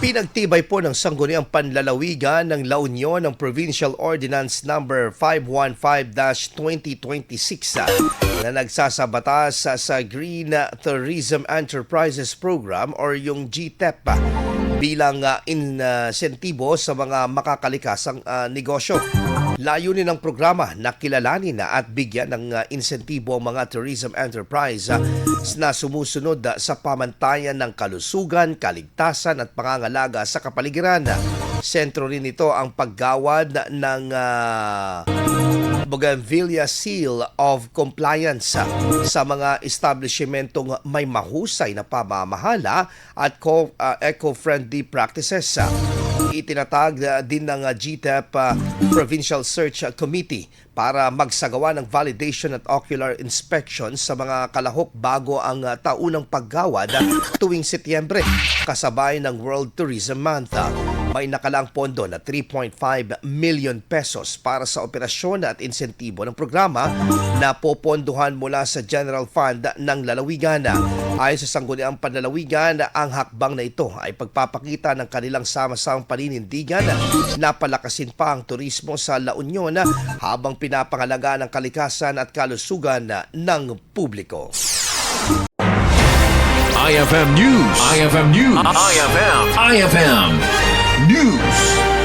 Pinagtibay po ng Sangguniang Panlalawigan ng La Union ng Provincial Ordinance Number 515-2026 na nagsasabatas sa Green Tourism Enterprises Program or yung GTEP bilang insentibo sa mga makakalikasang negosyo. Layunin ng programa na kilalanin at bigyan ng insentibo ang mga tourism enterprise na sumusunod sa pamantayan ng kalusugan, kaligtasan at pangangalaga sa kapaligiran. Sentro rin ito ang paggawad ng Bougainvillea Seal of Compliance sa mga establishmentong may mahusay na pamamahala at eco-friendly practices. Itinatag din ng GTEP Provincial Search Committee para magsagawa ng validation at ocular inspection sa mga kalahok bago ang taunang paggawad tuwing Setyembre, kasabay ng World Tourism Month. May nakalang pondo na 3.5 million pesos para sa operasyon at insentibo ng programa na popondohan mula sa General Fund ng lalawigan. Ayon sa Sangguniang Panlalawigan, ang hakbang na ito ay pagpapakita ng kanilang sama-samang paninindigan na palakasin pa ang turismo sa La Union habang pinapangalagaan ang kalikasan at kalusugan ng publiko. IFM News. IFM News. IFM News.